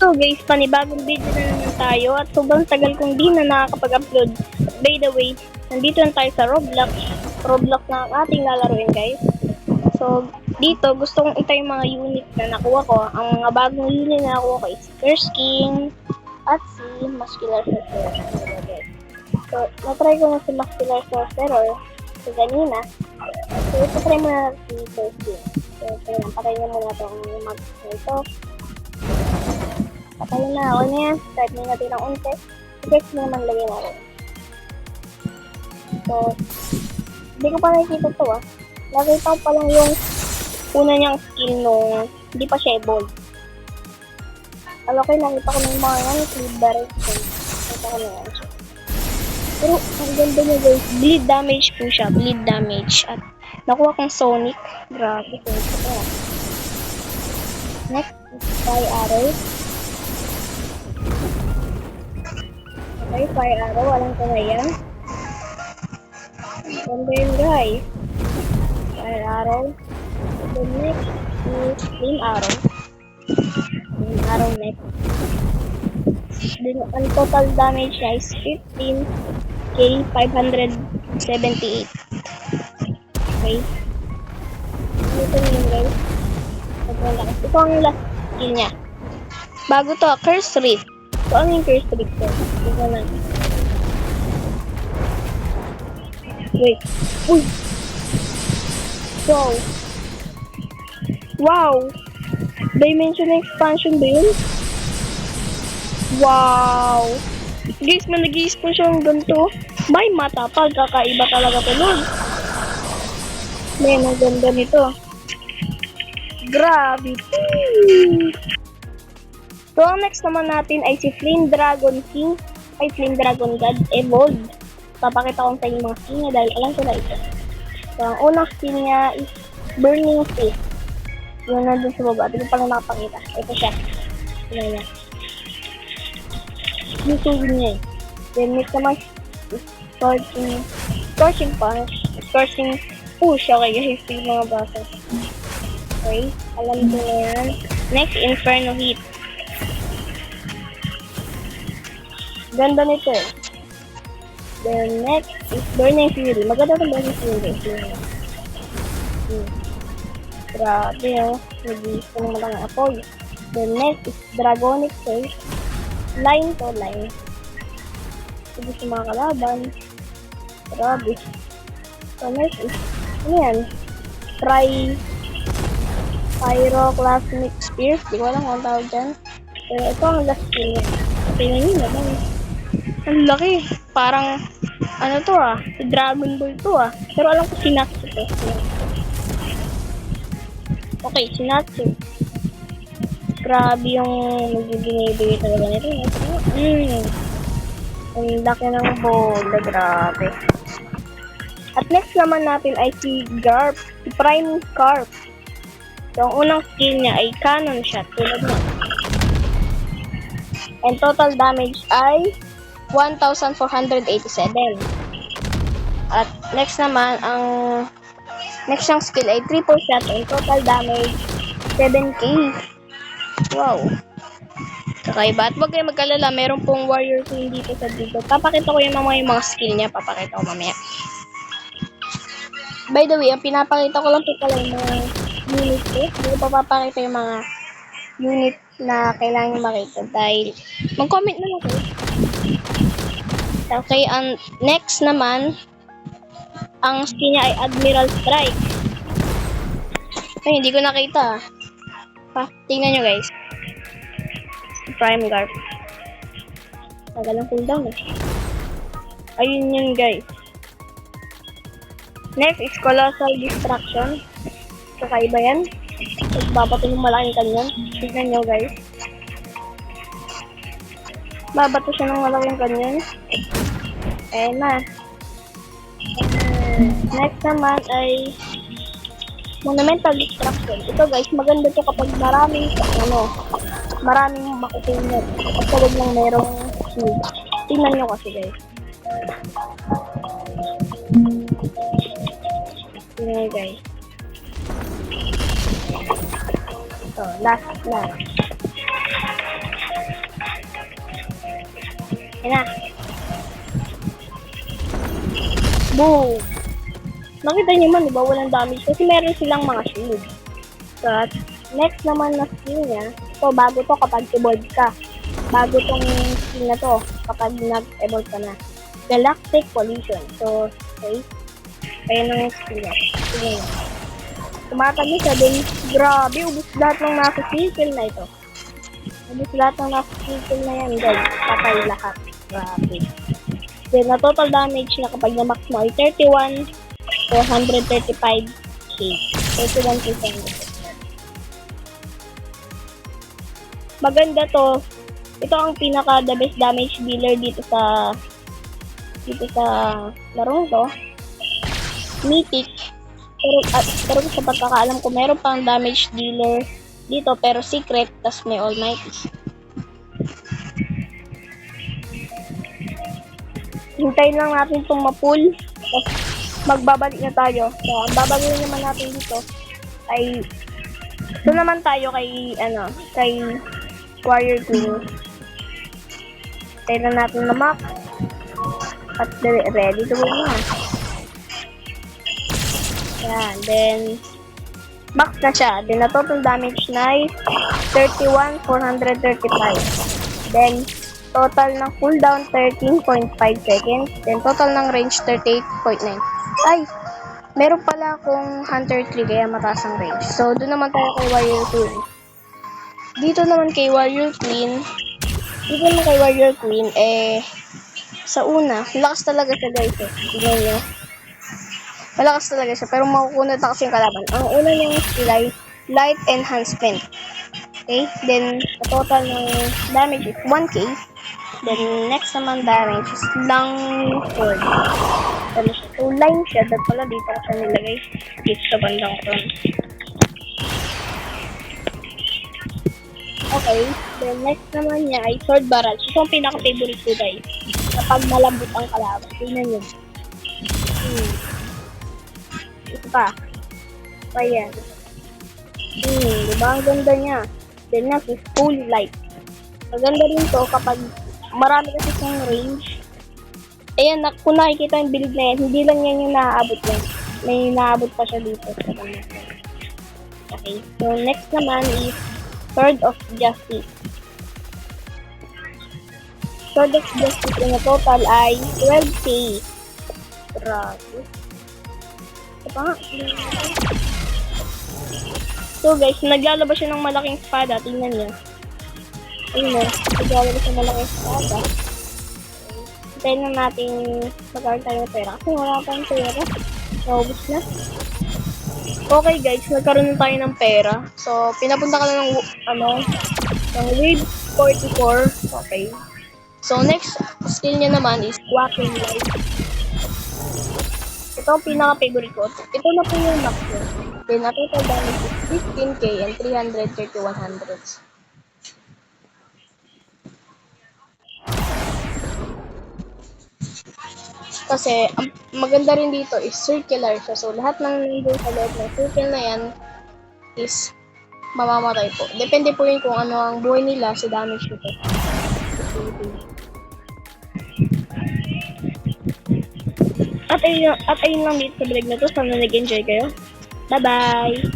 So guys, panibagong video na naman tayo at sobrang tagal kong di na nakakapag-upload. By the way, nandito na tayo sa Roblox. Roblox na ang ating lalaruin guys. So dito, gusto kong itay yung mga unit na nakuha ko. Ang mga bagong unit na nakuha ko is Curse King at si Muscular Sorcerer. So, natry ko na si Muscular Sorcerer si kanina. So, ipatry mo na si Curse King. So, patay na muna itong mag ito. Patay na. O na yan. Start na natin ang unti. Effects na naman lagay natin. So, hindi ko pa nakikita ito Nakita ko pa lang yung una niyang skill nung hindi pa siya evolve. Okay, nakita ko ng mga yan. Sleep direction. Nakita ko na yan siya. Pero, ang ganda niya guys. Bleed damage po siya. Bleed damage. At nakuha kong Sonic. Grabe. Next is Fire Arrow. Okay, Fire Arrow. Walang kamayan. Ganda yun guys. Fire Arrow. The next is Flame Arrow. Flame Arrow next. Then, ang total damage niya is 15,578. Okay. Ito na yun guys. Ito ang last skill niya. Bago to, Curse Rift. So, ano yung Curse Rift to? Ito na. Wait. Uy! Wow! Wow! Dimension expansion ba yun? Wow! Guys, man nag-i-spawn siya ng ganito. May mata pa. Kakaiba talaga to nun. Man, ang ganda nito. Grabe. So, ang next naman natin ay si Flame Dragon King. Ay, Flame Dragon God Evolved. Papakita ko sa inyo mga skin niya dahil alam ko na ito. So, ang unang skin niya is Burning Face. Yun nandun sa baba. Hindi ko pala nakapakita. Ito siya. Tingnan niya. Yung tubig niya eh. Then, next naman is Scorching Punch. Scorching Push. Okay, guys. Yung mga basa. Okay. Alam ko na yan. Next, Inferno Heat. Ganda nito eh. Then next is Burning Fury. Maganda itong Burning Fury. Grabe nag-iisa ng malang apoy. Then next is Dragonic Face. Line to line. Sige sa mga kalaban. Grabe. So next is, ano yan? Pyroclasmic Spear. Di ko alam kung tawag dyan. Pero ito ang last skill niya. Tingnan nyo naman. Ang laki. Parang, ano to Dragon Ball to Pero alam ko si Natsu to. Okay, si Natsu. Grabe yung nagbibigay talaga nito. Ang laki ng bola. Grabe. At next naman natin ay si Garp. Si Prime Garp. So, ang unang skill niya ay Cannon Shot. Tulad na. And total damage ay 1,487. At next naman, ang next niyang skill ay Triple Shot and total damage 7k. Wow. Kakaiba. At huwag kayo magkalala, meron pong Warrior Queen dito sa dito. Papakita ko yung mga skill niya. Papakita ko mamaya. By the way, ang pinapakita ko lang po pala yung mga unit eh. Hindi ko pa papakita yung mga unit na kailangan makita dahil mag-comment na lang kayo. Okay, ang next naman, ang skin niya ay Admiral Strike. Ay, hindi ko nakita. Tingnan nyo guys. Prime Garp. Tagal ang cooldown Ayun yun guys. Next is Colossal Distraction. Kakaiba yan. Babato yung malaking kanyon. Tignan nyo guys. Babato siya ng malaking kanyon. Ayan na. Next naman ay Monumental Distraction. Ito guys, maganda to kapag maraming makukunin. At kalog lang merong shield. Tingnan nyo kasi guys. Tingnan nyo guys. So, last. Yan na. Boom! Nakita niyo man, diba? Walang damage. Kasi meron silang mga shield. So, at next naman na skill niya, ito, bago to kapag evolve ka. Bago tong skill na to, kapag nag-evolve ka na. Galactic Collision. So, okay. Ayan ang skill niya. Sige niya. Tumatagi siya din. Grabe, ubus lahat ng nasa circle na ito. Ubus lahat ng nasa circle na yan, guys. Patay lahat. Grabe. Then, na total damage na kapag na-max mo ay 31, 435k. 31k. Maganda to. Ito ang pinaka the best damage dealer dito sa larong to. Mythic. Pero sa pagkakaalam ko, meron pang damage dealer dito pero secret, tas may almighty. Hintayin lang natin itong ma-pull. Tapos magbabalik na tayo. So, ang babalik naman natin dito ay ito naman tayo kay Warrior Queen. Hintayin lang natin na map. At ready to go na. Yan. Then, max na siya. Then, na total damage na ay 31,435. Then, total ng cooldown 13.5 seconds. Then total ng range 38.9. Ay, meron pala akong Hunter 3 kaya mataas ang range. So doon naman tayo kay Warrior Queen. Dito naman kay Warrior Queen, sa una, malakas talaga siya guys. Tignan nyo. Malakas talaga siya pero makukunat na kasi yung kalaban. Ang una niyang skill ay Light Enhancement. Okay, then the total ng damage is 1k. Then, next naman damage is lang sword. So, line siya. Dahil pala dito ko siya nilagay. Dito sa bandang front. Okay. Then, next naman niya ay sword barrage. Ito ang pinaka-favorite ko guys. Kapag malambot ang kalaban. Tingnan nyo. Ito pa. Ayan. Diba? Ang ganda niya. Then, next is full light. Maganda rin to kapag marami kasi siyang range. Ayan, kung nakikita yung build na yan, hindi lang yan yung naaabot yan. May naaabot pa siya dito. Okay, so next naman is Sword of Justice. Sword of Justice na total ay 12k. Grabe. Ito pa nga. So guys, naglalabas siya ng malaking espada. Tingnan niyo. Ayun, naglalabas siya ng malaking espada. Hintayin na natin magkaroon tayo ng pera. Kasi wala tayong pera. Naubos na. Okay guys, nagkaroon na tayo ng pera. So, pinapunta ka na ng wave 44. Okay. So, next skill niya naman is Walking Light. Ito ang pinaka-favorite ko. Ito na po yung max ko. Then, total damage is 15k and 330-100. Kasi, ang maganda rin dito is circular siya. So, lahat ng nandun sa loob ng circle na yan is mamamatay po. Depende po yun kung ano ang buhay nila sa damage nito. At ayun lang dito sa vlog na to. Sana nag-enjoy kayo. Bye-bye!